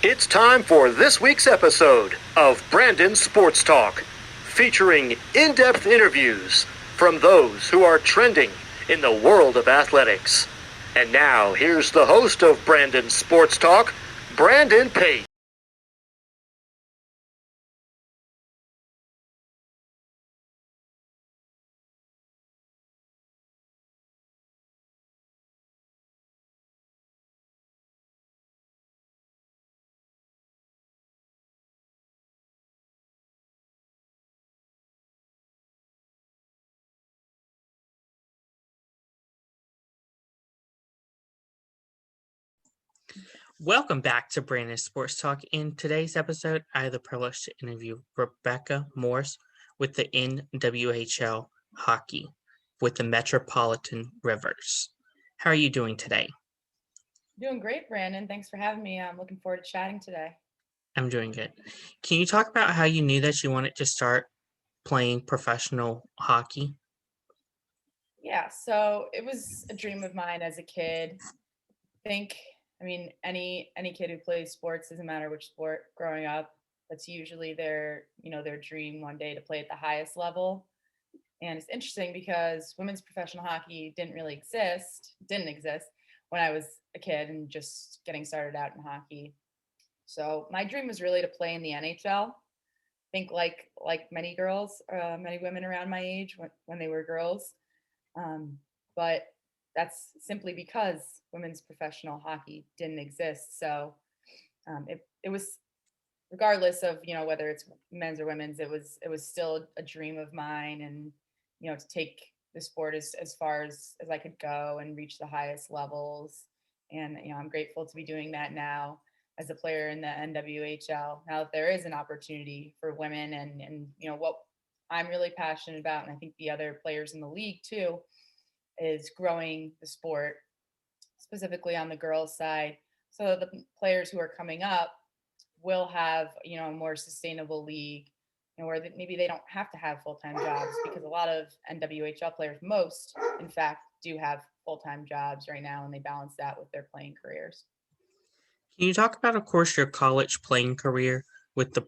It's time for this week's episode of Brandon Sports Talk, featuring in-depth interviews from those who are trending in the world of athletics. And now, here's the host of Brandon Sports Talk, Brandon Pate. Welcome back to Brandon Sports Talk. In today's episode, I have the privilege to interview Rebecca Morse with the NWHL hockey with the Metropolitan Riveters. How are you doing today? Doing great, Brandon. Thanks for having me. I'm looking forward to chatting today. I'm doing good. Can you talk about how you knew that you wanted to start playing professional hockey? Yeah, so it was a dream of mine as a kid. Any kid who plays sports, doesn't matter which sport, growing up, that's usually their dream one day to play at the highest level. And it's interesting because women's professional hockey didn't exist when I was a kid and just getting started out in hockey. So my dream was really to play in the NHL. Think like many women around my age when they were girls. But that's simply because women's professional hockey didn't exist. So it was, regardless of whether it's men's or women's, it was still a dream of mine, and to take the sport as far as I could go and reach the highest levels. And I'm grateful to be doing that now as a player in the NWHL. Now that there is an opportunity for women, and what I'm really passionate about, and I think the other players in the league too, is growing the sport, specifically on the girls' side, so the players who are coming up will have a more sustainable league, where maybe they don't have to have full-time jobs, because a lot of NWHL players, most in fact, do have full-time jobs right now, and they balance that with their playing careers. Can you talk about, of course, your college playing career with the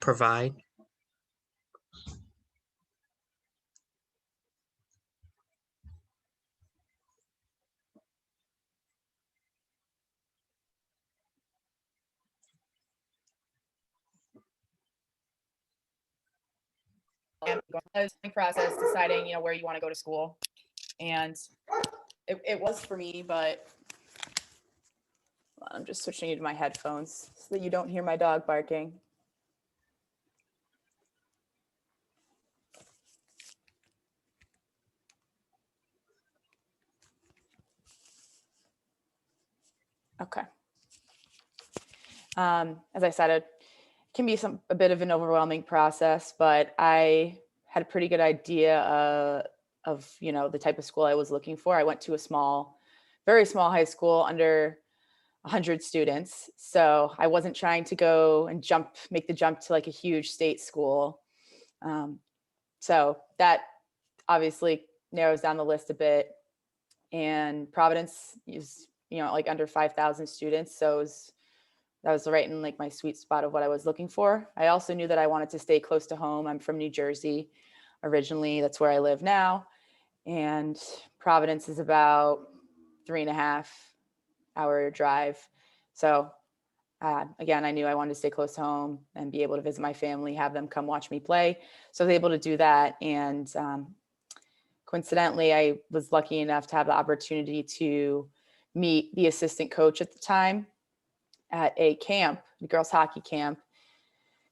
Provide? And going through the process, deciding where you want to go to school, and it was for me, but I'm just switching into my headphones so that you don't hear my dog barking. Okay. As I said, it can be a bit of an overwhelming process, but I had a pretty good idea of the type of school I was looking for. I went to a very small high school, under 100 students, so I wasn't trying to go and make the jump to like a huge state school. So that obviously narrows down the list a bit. And Providence is like under 5,000 students, so that was right in like my sweet spot of what I was looking for. I also knew that I wanted to stay close to home. I'm from New Jersey originally. That's where I live now. And Providence is about 3.5-hour drive. So again, I knew I wanted to stay close to home and be able to visit my family, have them come watch me play. So I was able to do that. And coincidentally, I was lucky enough to have the opportunity to meet the assistant coach at the time at a camp, a girls hockey camp,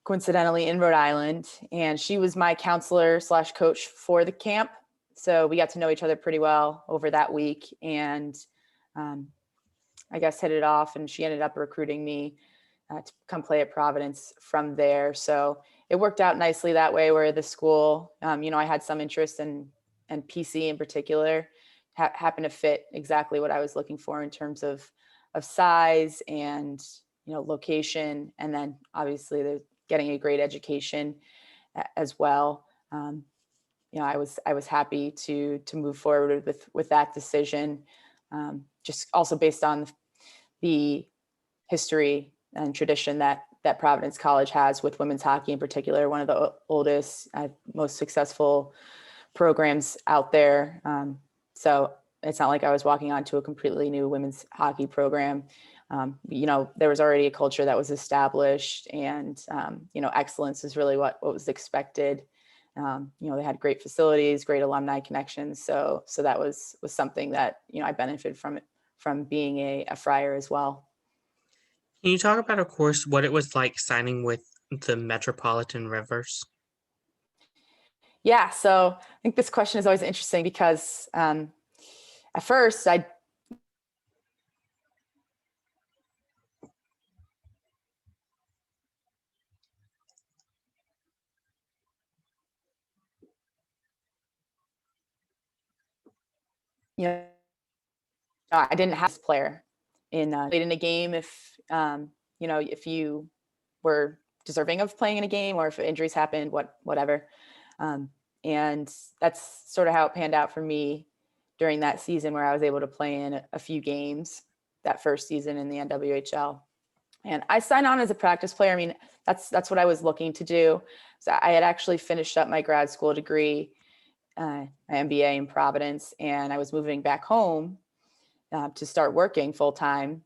coincidentally in Rhode Island. And she was my counselor / coach for the camp. So we got to know each other pretty well over that week. And I guess hit it off, and she ended up recruiting me to come play at Providence from there. So it worked out nicely that way, where the school, I had some interest in, and PC in particular happened to fit exactly what I was looking for in terms of size and location, and then obviously the getting a great education as well. I was happy to move forward with that decision, just also based on the history and tradition that Providence College has with women's hockey in particular, one of the oldest, most successful programs out there. So it's not like I was walking onto a completely new women's hockey program. There was already a culture that was established, and, excellence is really what was expected. They had great facilities, great alumni connections. So that was something that, I benefited from being a Friar as well. Can you talk about, of course, what it was like signing with the Metropolitan Riveters? Yeah, so I think this question is always interesting because at first I I didn't have this player played in a game if if you were deserving of playing in a game, or if injuries happened, whatever. And that's sort of how it panned out for me during that season, where I was able to play in a few games that first season in the NWHL. And I signed on as a practice player. I mean, that's what I was looking to do. So I had actually finished up my grad school degree, my MBA in Providence, and I was moving back home to start working full time.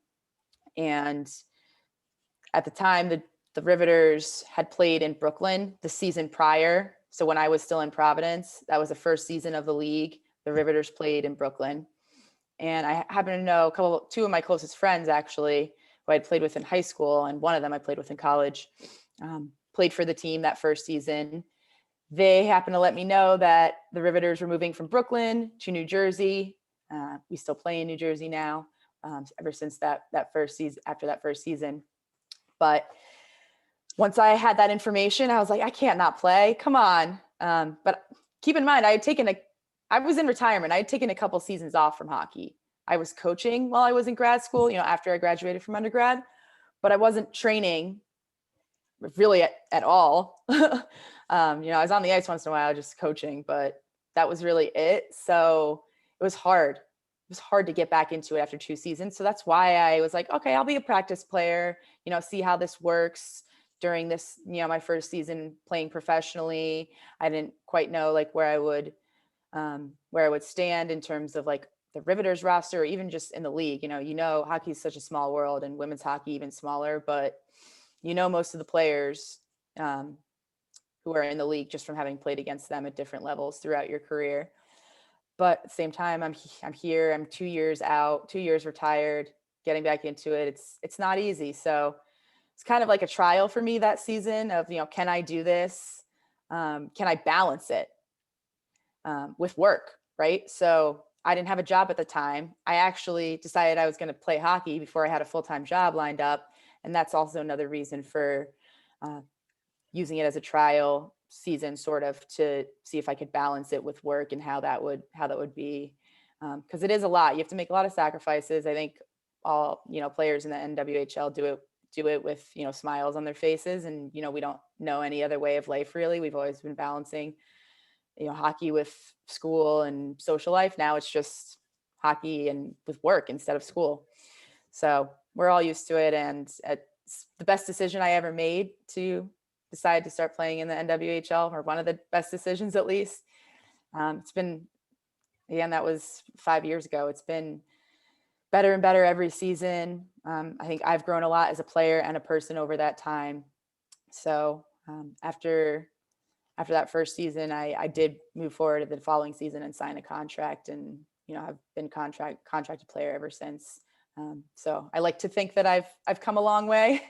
And at the time, the Riveters had played in Brooklyn the season prior. So when I was still in Providence, that was the first season of the league. The Riveters played in Brooklyn. And I happen to know two of my closest friends, actually, who I'd played with in high school, and one of them I played with in college, played for the team that first season. They happened to let me know that the Riveters were moving from Brooklyn to New Jersey. We still play in New Jersey now, ever since that first season, after that first season. But once I had that information, I was like, I can't not play. Come on. But keep in mind, I was in retirement. I had taken a couple seasons off from hockey. I was coaching while I was in grad school, after I graduated from undergrad, but I wasn't training really at all. I was on the ice once in a while, just coaching, but that was really it. So it was hard. It was hard to get back into it after 2 seasons. So that's why I was like, okay, I'll be a practice player, see how this works during this, my first season playing professionally. I didn't quite know like where I would stand in terms of like the Riveters roster, or even just in the league. Hockey is such a small world, and women's hockey even smaller, but most of the players who are in the league just from having played against them at different levels throughout your career. But at the same time, I'm here. I'm 2 years out, 2 years retired, getting back into it. It's not easy. So it's kind of like a trial for me that season of, can I do this? Can I balance it with work, right? So I didn't have a job at the time. I actually decided I was going to play hockey before I had a full-time job lined up. And that's also another reason for using it as a trial season, sort of to see if I could balance it with work and how that would be. Because it is a lot. You have to make a lot of sacrifices. I think all, players in the NWHL do it with, smiles on their faces. And, we don't know any other way of life, really. We've always been balancing, hockey with school and social life. Now it's just hockey and with work instead of school. So we're all used to it. And it's the best decision I ever made to decide to start playing in the NWHL, or one of the best decisions, at least. It's been, again, that was 5 years ago. It's been better and better every season. I think I've grown a lot as a player and a person over that time. So after that first season, I did move forward to the following season and sign a contract, and I've been contracted player ever since. So I like to think that I've come a long way.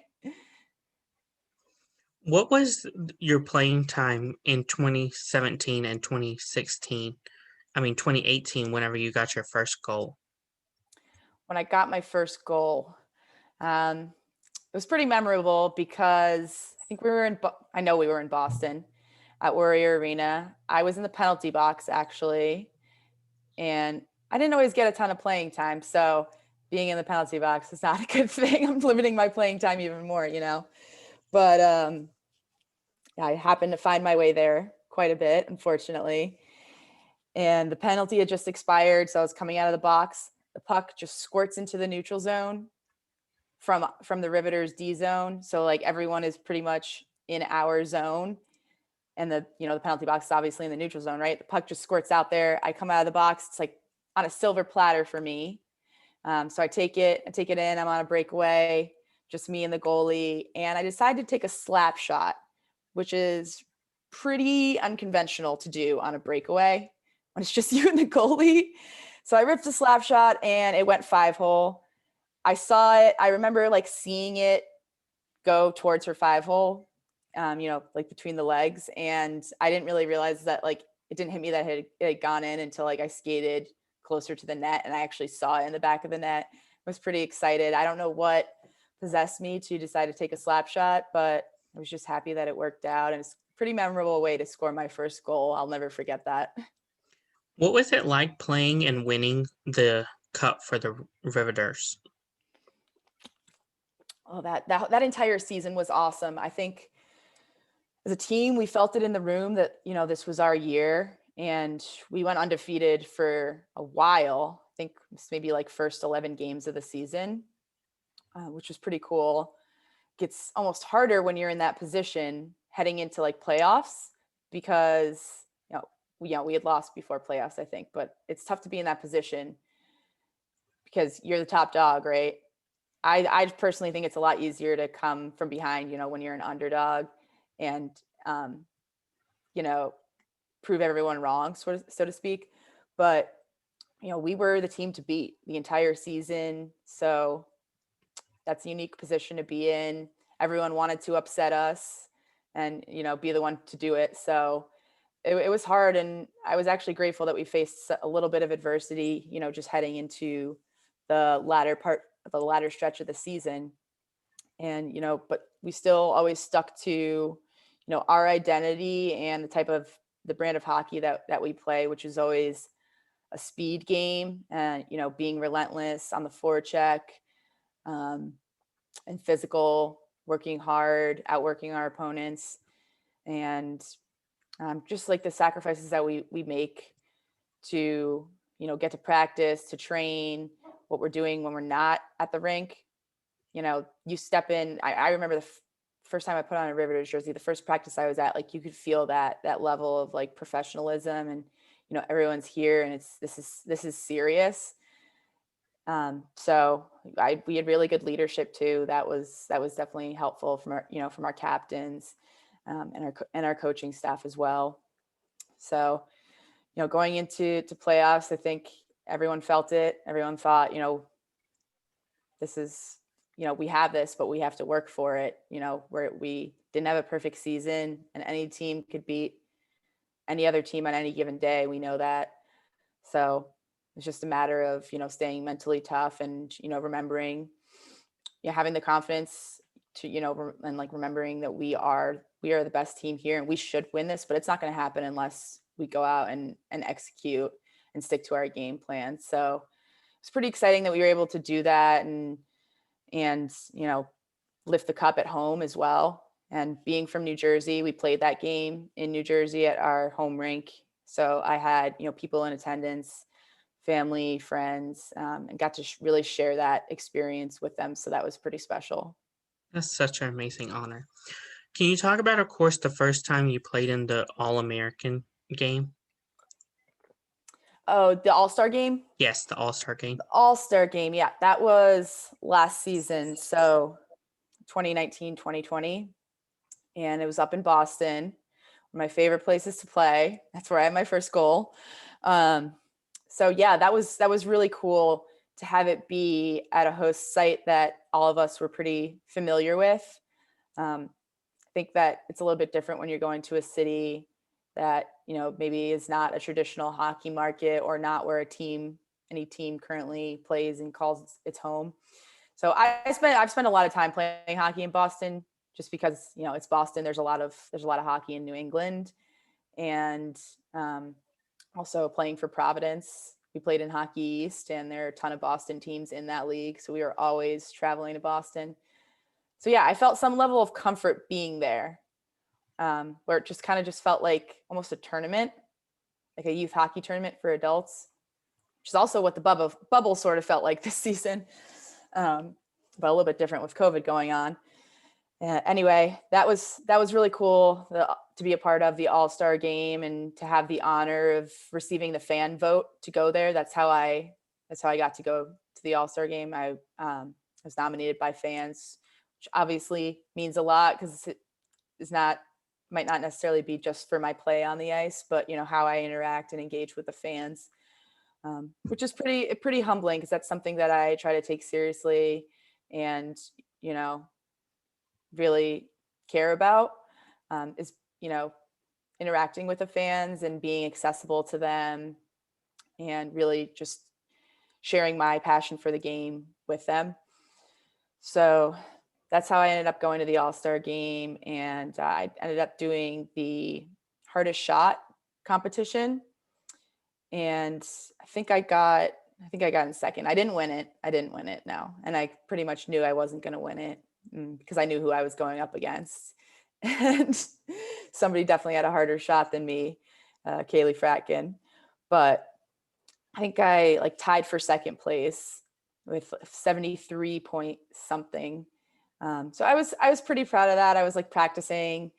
What was your playing time in 2017 and 2016? 2018, whenever you got your first goal? When I got my first goal, it was pretty memorable because I think we were in Boston at Warrior Arena. I was in the penalty box, actually, and I didn't always get a ton of playing time. So being in the penalty box is not a good thing. I'm limiting my playing time even more, but I happened to find my way there quite a bit, unfortunately. And the penalty had just expired. So I was coming out of the box. The puck just squirts into the neutral zone. from the Riveters D zone. So like everyone is pretty much in our zone, and the penalty box is obviously in the neutral zone, right? The puck just squirts out there. I come out of the box. It's like on a silver platter for me. So I take it in. I'm on a breakaway, just me and the goalie, and I decided to take a slap shot, which is pretty unconventional to do on a breakaway when it's just you and the goalie. So I ripped a slap shot and it went 5-hole. I saw it. I remember like seeing it go towards her 5-hole, like between the legs. And I didn't really realize that like it didn't hit me that it had gone in until like I skated closer to the net and I actually saw it in the back of the net. I was pretty excited. I don't know what possessed me to decide to take a slap shot, but I was just happy that it worked out. And it's a pretty memorable way to score my first goal. I'll never forget that. What was it like playing and winning the cup for the Riveters? Oh, that entire season was awesome. I think as a team, we felt it in the room that, this was our year, and we went undefeated for a while. I think maybe like first 11 games of the season, which was pretty cool. Gets almost harder when you're in that position heading into like playoffs because, we had lost before playoffs, I think, but it's tough to be in that position because you're the top dog, right? I personally think it's a lot easier to come from behind, when you're an underdog and, prove everyone wrong, so to speak. But, we were the team to beat the entire season. So that's a unique position to be in. Everyone wanted to upset us and, be the one to do it. So it was hard. And I was actually grateful that we faced a little bit of adversity, just heading into the latter stretch of the season. And, but we still always stuck to, our identity and the brand of hockey that we play, which is always a speed game and, being relentless on the forecheck, and physical, working hard, outworking our opponents, and just like the sacrifices that we make to, get to practice, to train, what we're doing when we're not at the rink. You step in. I remember the first time I put on a Riveters jersey, the first practice I was at, like you could feel that level of like professionalism and, everyone's here and this is serious. So we had really good leadership too. That was definitely helpful from our captains, and our coaching staff as well. So, going into playoffs, I think everyone felt it. Everyone thought, this is, we have this, but we have to work for it. Where we didn't have a perfect season and any team could beat any other team on any given day. We know that. So it's just a matter of, staying mentally tough and, remembering, having the confidence to, and like remembering that we are the best team here and we should win this, but it's not going to happen unless we go out and execute and stick to our game plan. So it's pretty exciting that we were able to do that and lift the cup at home as well. And being from New Jersey, we played that game in New Jersey at our home rink. So I had, people in attendance, family, friends, and got to really share that experience with them. So that was pretty special. That's such an amazing honor. Can you talk about, of course, the first time you played in the All-American game? Oh, the AllStar Game? Yes, the All-Star Game. The All-Star Game, yeah. That was last season, so 2019, 2020. And it was up in Boston, one of my favorite places to play. That's where I had my first goal. So yeah, that was really cool to have it be at a host site that all of us were pretty familiar with. I think that it's a little bit different when you're going to a city that, maybe is not a traditional hockey market or not where any team currently plays and calls its home. So I've spent a lot of time playing hockey in Boston just because, it's Boston. There's a lot of hockey in New England, and also playing for Providence. We played in Hockey East, and there are a ton of Boston teams in that league. So we were always traveling to Boston. So yeah, I felt some level of comfort being there, where it just kind of felt like almost a tournament, like a youth hockey tournament for adults, which is also what the bubble sort of felt like this season. but a little bit different with COVID going on. Anyway, that was really cool to be a part of the AllStar Game and to have the honor of receiving the fan vote to go there. That's how I got to go to the AllStar Game. I was nominated by fans, which obviously means a lot because it might not necessarily be just for my play on the ice, but how I interact and engage with the fans, which is pretty humbling because that's something that I try to take seriously and really care about, is interacting with the fans and being accessible to them and really just sharing my passion for the game with them. So that's how I ended up going to the AllStar Game, and I ended up doing the hardest shot competition, and I think I got in second. I didn't win it, no, and I pretty much knew I wasn't going to win it because I knew who I was going up against, and somebody definitely had a harder shot than me, Kaylee Fratkin, but I think I tied for second place with 73 point something. So I was pretty proud of that. I was practicing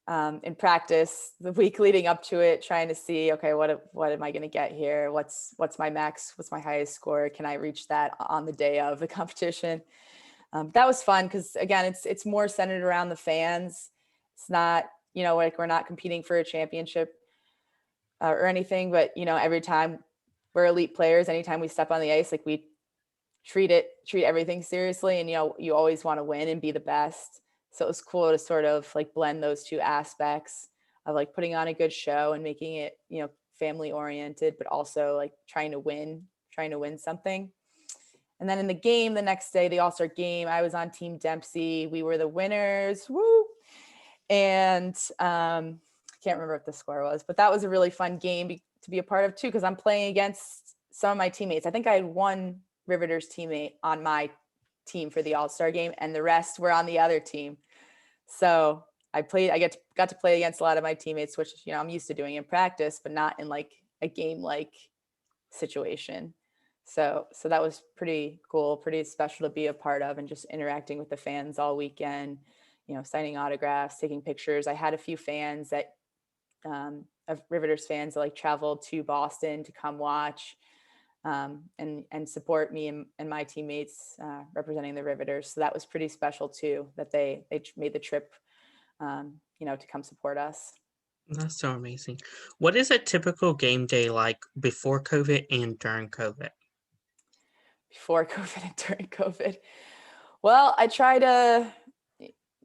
in practice the week leading up to it, trying to see, okay, what am I going to get here? What's my max? What's my highest score? Can I reach that on the day of the competition? That was fun because again, it's more centered around the fans. It's not, we're not competing for a championship or anything, but every time we're elite players, anytime we step on the ice, we treat everything seriously, and you always want to win and be the best. So it was cool to sort of blend those two aspects of putting on a good show and making it family oriented, but also trying to win something. And then in the game the next day, the AllStar Game, I was on Team Dempsey. We were the winners. Woo! And I can't remember what the score was, but that was a really fun game to be a part of too, because I'm playing against some of my teammates. I think I had one Riveters teammate on my team for the AllStar Game, and the rest were on the other team. So I got to play against a lot of my teammates, which I'm used to doing in practice, but not in a game situation. So that was pretty cool, pretty special to be a part of, and just interacting with the fans all weekend, signing autographs, taking pictures. I had a few fans that of Riveters fans that traveled to Boston to come watch and support me and my teammates representing the Riveters. So that was pretty special too, that they made the trip, to come support us. That's so amazing. What is a typical game day like before COVID and during COVID? Before COVID and during COVID? Well, I try to,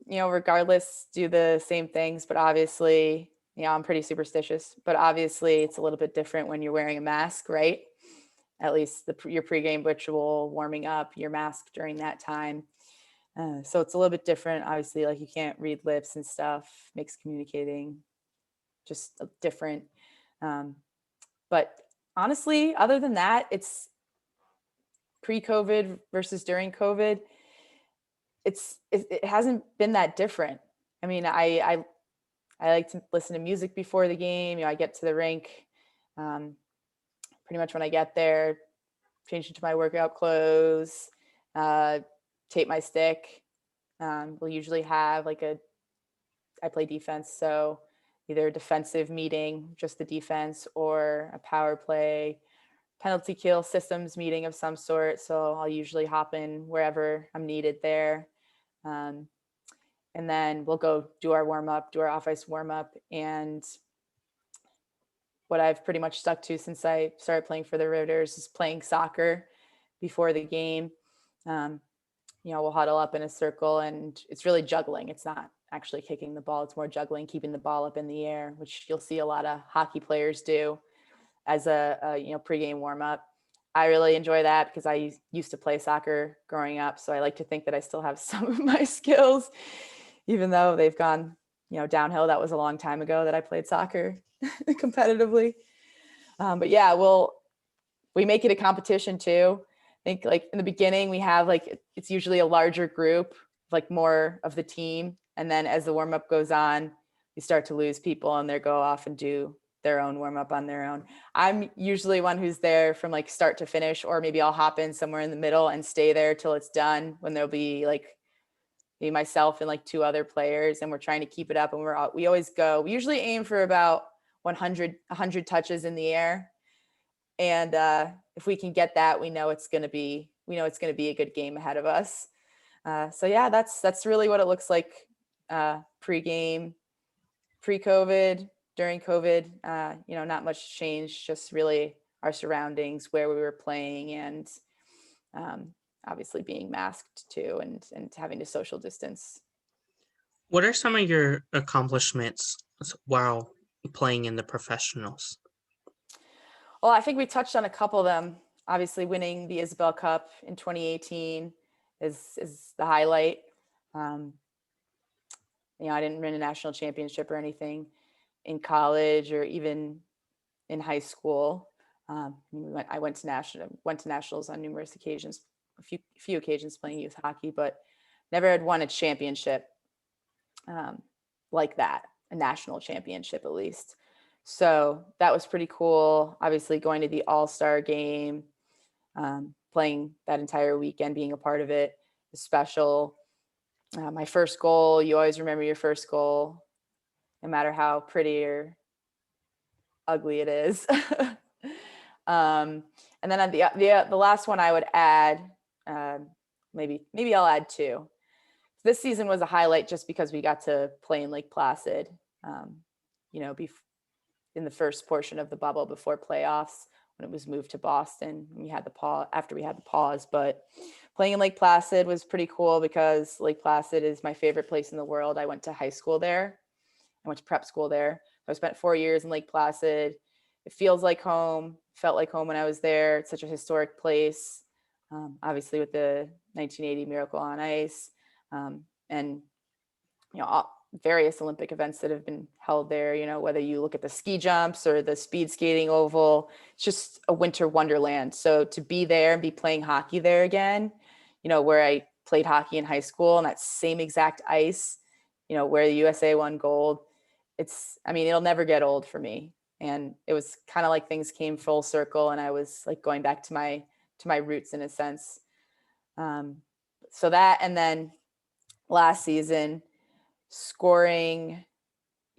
regardless, do the same things, but obviously, I'm pretty superstitious, but obviously it's a little bit different when you're wearing a mask, right? At least your pregame ritual, warming up, your mask during that time. So it's a little bit different. Obviously, you can't read lips and stuff, makes communicating just different. But honestly, other than that, it's pre-COVID versus during COVID. It hasn't been that different. I mean, I like to listen to music before the game. I get to the rink pretty much when I get there, change into my workout clothes, tape my stick. We'll usually have I play defense, so either a defensive meeting, just the defense, or a power play, penalty kill systems meeting of some sort. So I'll usually hop in wherever I'm needed there. And then we'll go do our off-ice warm-up. And what I've pretty much stuck to since I started playing for the Riveters is playing soccer before the game. We'll huddle up in a circle, and it's really juggling. It's not actually kicking the ball. It's more juggling, keeping the ball up in the air, which you'll see a lot of hockey players do as a pregame warm-up. I really enjoy that because I used to play soccer growing up. So I like to think that I still have some of my skills, even though they've gone, downhill. That was a long time ago that I played soccer competitively. But yeah, we make it a competition too. I think in the beginning we have it's usually a larger group, more of the team. And then as the warm up goes on, we start to lose people and they go off and do their own warm up on their own. I'm usually one who's there from like start to finish, or maybe I'll hop in somewhere in the middle and stay there till it's done, when there'll be like maybe myself and like 2 other players, and we're trying to keep it up. And we always go, we usually aim for about 100 touches in the air. And if we can get that, we know it's going to be a good game ahead of us. So yeah, that's really what it looks like pre-game, pre-COVID, during COVID. Not much change, just really our surroundings, where we were playing, and obviously being masked too, and having to social distance. What are some of your accomplishments while playing in the professionals? Well, I think we touched on a couple of them. Obviously, winning the Isobel Cup in 2018 is the highlight. I didn't win a national championship or anything in college or even in high school. I went to nationals on numerous occasions, a few occasions playing youth hockey, but never had won a championship like that, a national championship at least. So that was pretty cool. Obviously, going to the AllStar Game, playing that entire weekend, being a part of it was special. My first goal, you always remember your first goal, no matter how pretty or ugly it is. And then on the last one I would add, maybe I'll add 2. This season was a highlight just because we got to play in Lake Placid, in the first portion of the bubble before playoffs, when it was moved to Boston. After we had the pause, but playing in Lake Placid was pretty cool because Lake Placid is my favorite place in the world. I went to high school there. I went to prep school there. I spent 4 years in Lake Placid. It feels like home, felt like home when I was there. It's such a historic place, obviously with the 1980 Miracle on Ice, and various Olympic events that have been held there. Whether you look at the ski jumps or the speed skating oval, it's just a winter wonderland. So to be there and be playing hockey there again, where I played hockey in high school on that same exact ice, where the USA won gold, it'll never get old for me. And it was kind of like things came full circle, and I was like going back to my roots in a sense. So that, and then last season, scoring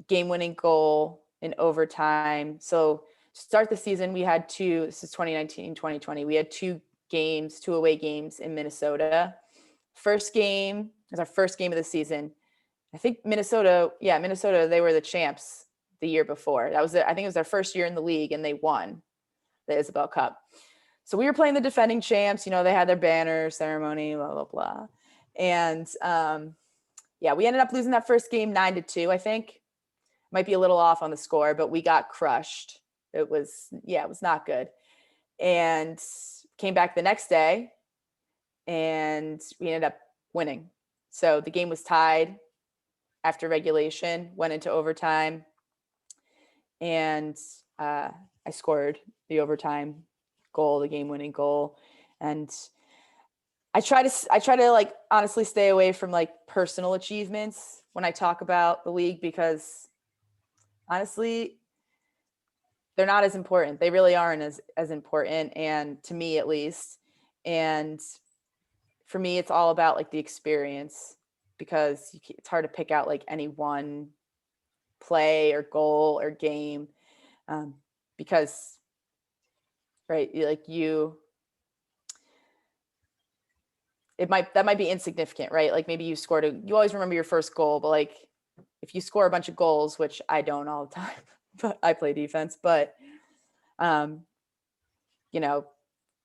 game-winning goal in overtime. So to start the season, we had this is 2019, 2020. We had 2 away games in Minnesota. First game was our first game of the season. I think Minnesota, they were the champs the year before. I think it was their first year in the league, and they won the Isobel Cup. So we were playing the defending champs. They had their banner ceremony, blah, blah, blah. And we ended up losing that first game 9-2, I think. Might be a little off on the score, but we got crushed. It was not good. And came back the next day, and we ended up winning. So the game was tied after regulation, went into overtime, and I scored the overtime goal, the game-winning goal. And I try to like honestly stay away from like personal achievements when I talk about the league, because honestly, they're not as important. They really aren't as important, and to me at least. And for me, it's all about like the experience, because it's hard to pick out like any one play or goal or game, because that might be insignificant, right? Like maybe you always remember your first goal, but like if you score a bunch of goals, which I don't all the time, but I play defense, but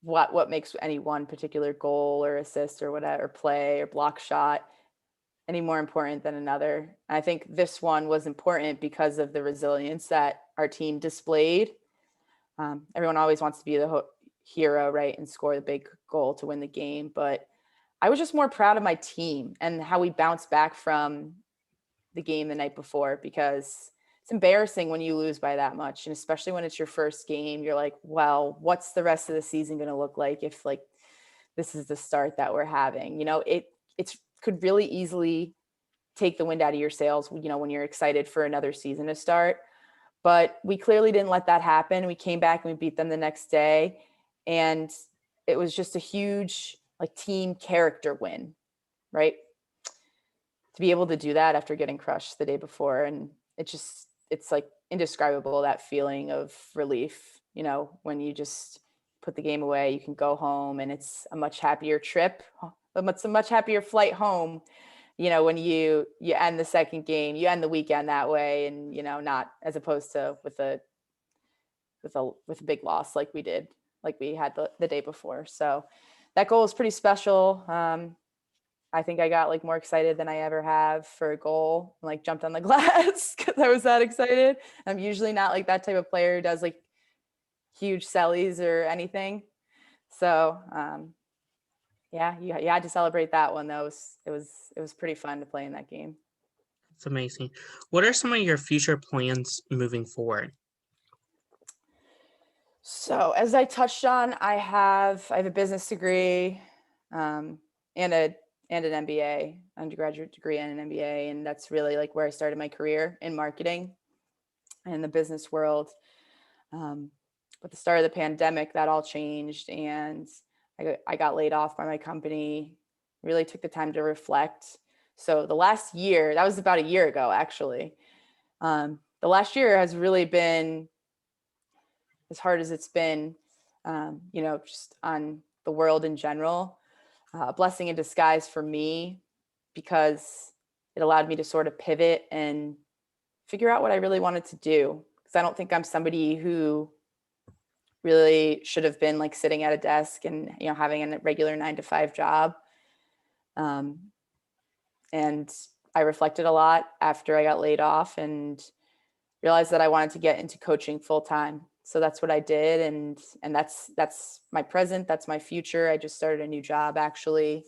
what makes any one particular goal or assist or whatever, play or block shot any more important than another? And I think this one was important because of the resilience that our team displayed. Everyone always wants to be the hero, right, and score the big goal to win the game, but I was just more proud of my team and how we bounced back from the game the night before, because it's embarrassing when you lose by that much. And especially when it's your first game, you're like, well, what's the rest of the season going to look like if like this is the start that we're having? It could really easily take the wind out of your sails, when you're excited for another season to start. but we clearly didn't let that happen. We came back and we beat them the next day. And it was just a huge like team character win, right? To be able to do that after getting crushed the day before. And it's like indescribable, that feeling of relief, you know, when you just put the game away, you can go home, and it's a much happier trip. It's a much happier flight home, you know, when you end the second game, you end the weekend that way, and, you know, not as opposed to with a big loss like we had the day before. So that goal is pretty special. I think I got like more excited than I ever have for a goal, like jumped on the glass because I was that excited. I'm usually not like that type of player who does like huge sellies or anything. So yeah, you had to celebrate that one. It was pretty fun to play in that game. It's amazing. What are some of your future plans moving forward? So as I touched on, I have a business degree and an MBA, undergraduate degree and an MBA. And that's really like where I started my career in marketing and the business world. At the start of the pandemic, that all changed, and I got laid off by my company. Really took the time to reflect. So the last year, that was about a year ago, actually. The last year has really been as hard as it's been, you know, just on the world in general. A blessing in disguise for me, because it allowed me to sort of pivot and figure out what I really wanted to do. Because I don't think I'm somebody who really should have been like sitting at a desk and, you know, having a regular 9-to-5 job. And I reflected a lot after I got laid off and realized that I wanted to get into coaching full time. So that's what I did. And that's my present. That's my future. I just started a new job actually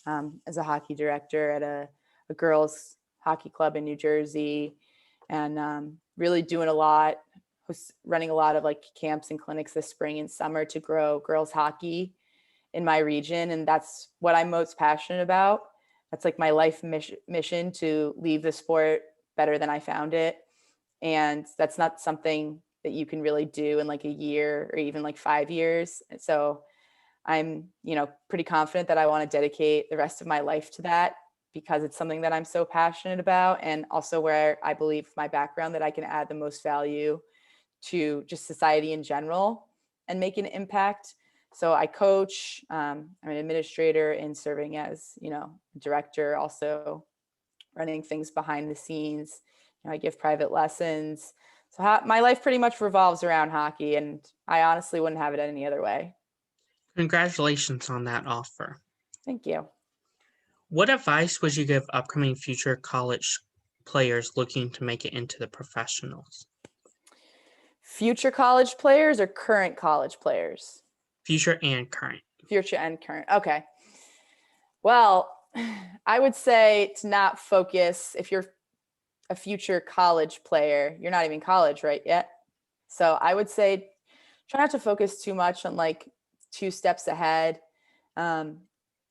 as a hockey director at a girls hockey club in New Jersey, and really doing a lot. Was running a lot of like camps and clinics this spring and summer to grow girls hockey in my region. And that's what I'm most passionate about. That's like my life mission, to leave the sport better than I found it. And that's not something that you can really do in like a year or even like 5 years. And so I'm, you know, pretty confident that I want to dedicate the rest of my life to that, because it's something that I'm so passionate about, and also where I believe my background that I can add the most value to just society in general and make an impact. So I coach, I'm an administrator and serving as, you know, director, also running things behind the scenes. You know, I give private lessons. So my life pretty much revolves around hockey, and I honestly wouldn't have it any other way. Congratulations on that offer. Thank you. What advice would you give upcoming future college players looking to make it into the professionals? Future college players or current college players? Future and current. Future and current. Okay. Well, I would say to not focus, if you're a future college player, you're not even college right yet. So I would say try not to focus too much on like 2 steps ahead.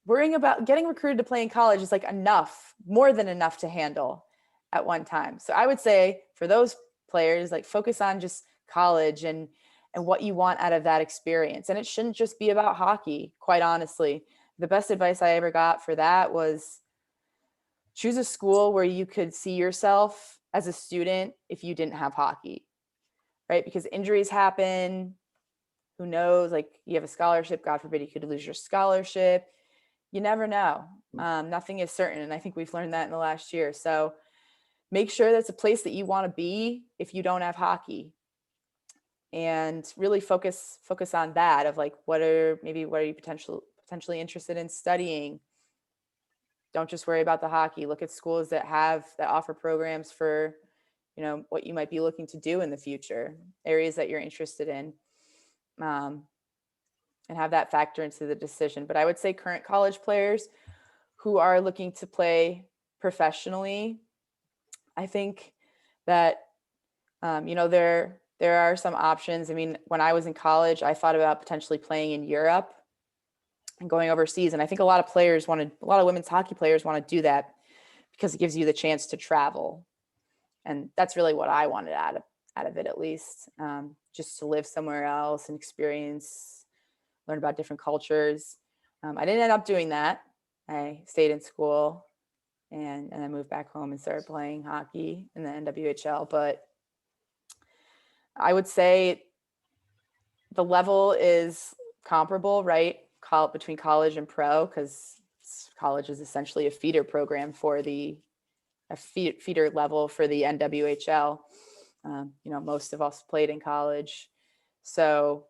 Worrying about getting recruited to play in college is like enough, more than enough to handle at one time. So I would say for those players, like focus on just college and what you want out of that experience. And it shouldn't just be about hockey, quite honestly. The best advice I ever got for that was choose a school where you could see yourself as a student if you didn't have hockey, right? Because injuries happen. Who knows? Like you have a scholarship, God forbid you could lose your scholarship. You never know. Nothing is certain. And I think we've learned that in the last year. So make sure that's a place that you want to be if you don't have hockey. And really focus on that, of like, what are you potentially interested in studying? Don't just worry about the hockey. Look at schools that offer programs for, you know, what you might be looking to do in the future, areas that you're interested in, and have that factor into the decision. But I would say current college players who are looking to play professionally, I think that, you know, there are some options. I mean, when I was in college, I thought about potentially playing in Europe and going overseas. And I think a lot of women's hockey players want to do that because it gives you the chance to travel. And that's really what I wanted out out of it, at least, just to live somewhere else and learn about different cultures. I didn't end up doing that. I stayed in school and I moved back home and started playing hockey in the NWHL. But I would say the level is comparable, right? Between college and pro, because college is essentially a feeder program for feeder level for the NWHL. Most of us played in college, so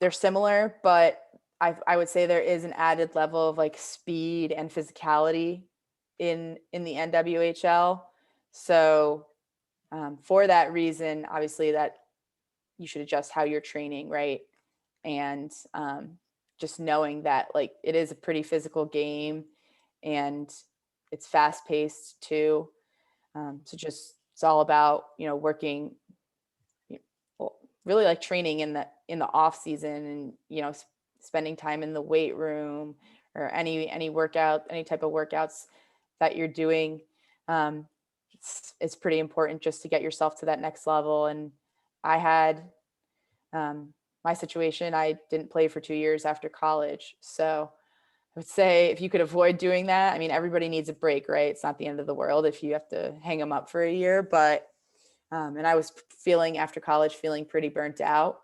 they're similar, but I would say there is an added level of like speed and physicality in the NWHL. So for that reason, obviously that you should adjust how you're training, right? And just knowing that like it is a pretty physical game and it's fast paced too. So it's all about, working, really like training in the off season and, spending time in the weight room or any type of workouts that you're doing. It's pretty important just to get yourself to that next level. And I had my situation, I didn't play for 2 years after college. So I would say if you could avoid doing that, I mean, everybody needs a break, right? It's not the end of the world if you have to hang them up for a year, but, and I was after college, feeling pretty burnt out.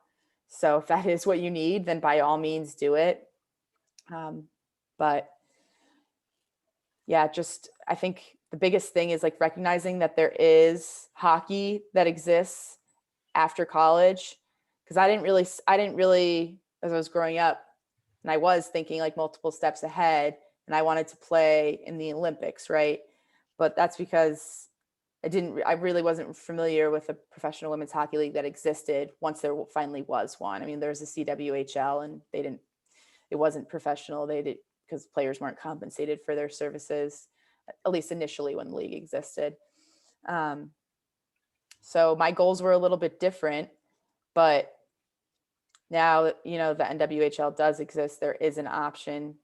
So if that is what you need, then by all means do it. But yeah, I think the biggest thing is like recognizing that there is hockey that exists after college. Cause I didn't really, as I was growing up, and I was thinking like multiple steps ahead and I wanted to play in the Olympics. Right. But that's because I really wasn't familiar with a professional women's hockey league that existed once there finally was one. I mean, there's a CWHL and it wasn't professional. Because players weren't compensated for their services, at least initially when the league existed. So my goals were a little bit different, but now, the NWHL does exist. There is an option.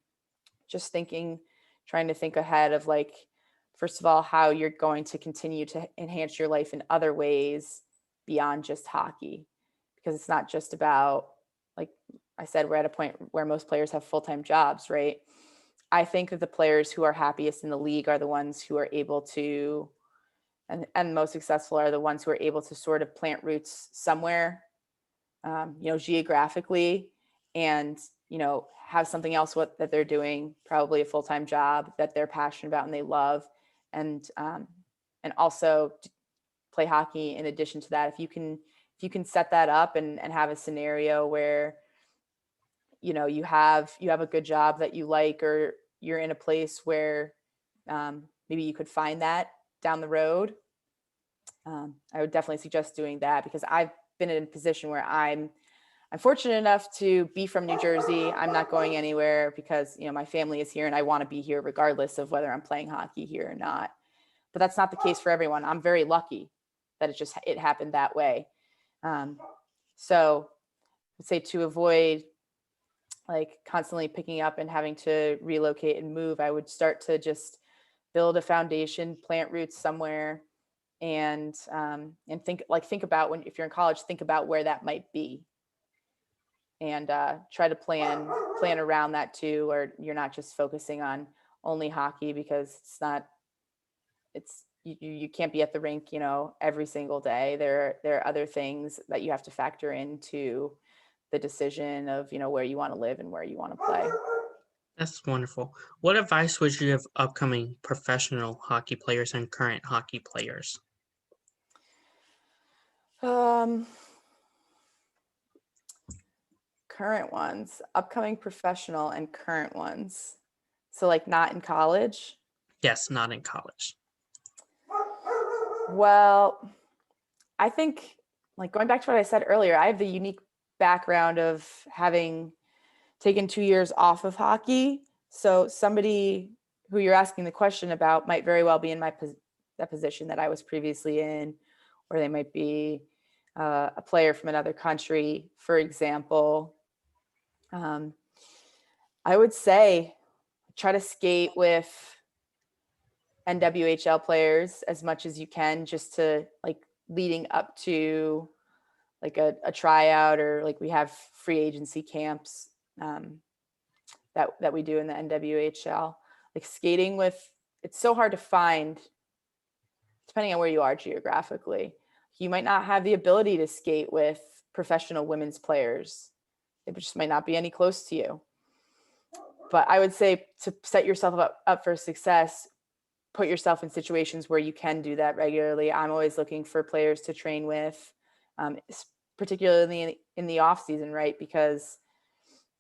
Just trying to think ahead of like, first of all, how you're going to continue to enhance your life in other ways beyond just hockey, because it's not just about, like I said, we're at a point where most players have full-time jobs, right? I think that the players who are happiest in the league are the ones who are able to, and most successful are the ones who are able to sort of plant roots somewhere, geographically, and, have something else that they're doing, probably a full-time job that they're passionate about and they love. And also play hockey in addition to that. If you can set that up and have a scenario where, you have a good job that you like, or you're in a place where maybe you could find that down the road. I would definitely suggest doing that, because I've been in a position where I'm fortunate enough to be from New Jersey. I'm not going anywhere because, my family is here and I want to be here regardless of whether I'm playing hockey here or not. But that's not the case for everyone. I'm very lucky that it happened that way. So I'd say to avoid like constantly picking up and having to relocate and move, I would start to just build a foundation, plant roots somewhere, and think about if you're in college, think about where that might be, and try to plan around that too, or you're not just focusing on only hockey, because you can't be at the rink, every single day. There are other things that you have to factor into the decision of, where you want to live and where you want to play. That's wonderful. What advice would you give upcoming professional hockey players and current hockey players? Current ones, upcoming professional and current ones. So like not in college? Yes, not in college. Well, I think, like going back to what I said earlier, I have the unique background of having taken 2 years off of hockey. So somebody who you're asking the question about might very well be in that position that I was previously in, or they might be a player from another country, for example. I would say try to skate with NWHL players as much as you can, just to like leading up to like a tryout, or like we have free agency camps that we do in the NWHL. Like skating with, it's so hard to find, depending on where you are geographically. You might not have the ability to skate with professional women's players. It just might not be any close to you. But I would say to set yourself up for success, put yourself in situations where you can do that regularly. I'm always looking for players to train with, particularly in the off season, right? Because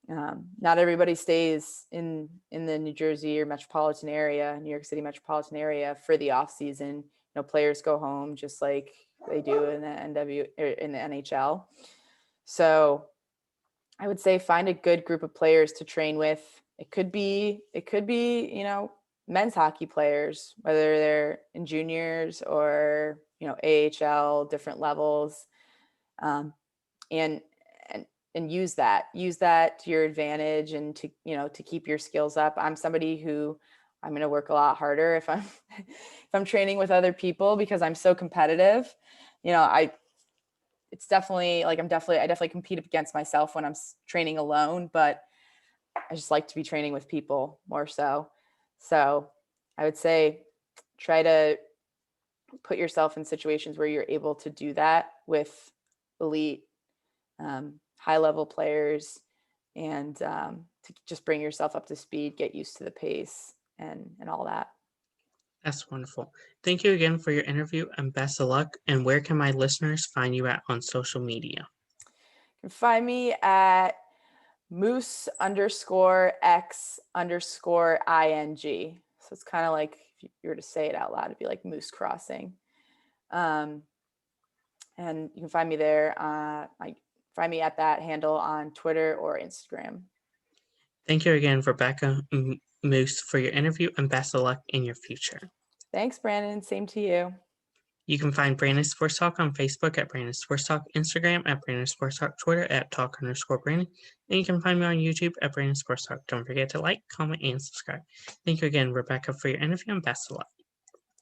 not everybody stays in the New Jersey or metropolitan area, New York City metropolitan area for the off season. Players go home just like they do in the NHL. So I would say find a good group of players to train with. It could be, men's hockey players, whether they're in juniors or, AHL, different levels, and use that to your advantage, and to keep your skills up. I'm somebody who I'm going to work a lot harder if I'm training with other people, because I'm so competitive. It's definitely like I definitely compete against myself when I'm training alone, but I just like to be training with people more so. So I would say try to put yourself in situations where you're able to do that with elite, high level players, and to just bring yourself up to speed, get used to the pace and all that. That's wonderful. Thank you again for your interview, and best of luck. And where can my listeners find you at on social media? You can find me at Moose_X_ING. So it's kind of like, if you were to say it out loud, it'd be like Moose Crossing. And you can find me there. Find me at that handle on Twitter or Instagram. Thank you again, Rebecca Moose, for your interview, and best of luck in your future. Thanks, Brandon. Same to you. You can find Brandon Sports Talk on Facebook at Brandon Sports Talk, Instagram at Brandon Sports Talk, Twitter at Talk_Brandon, and you can find me on YouTube at Brandon Sports Talk. Don't forget to like, comment, and subscribe. Thank you again, Rebecca, for your interview, and best of luck.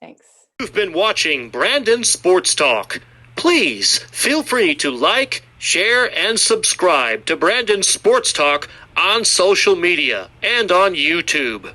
Thanks. You've been watching Brandon Sports Talk. Please feel free to like, share, and subscribe to Brandon Sports Talk on social media and on YouTube.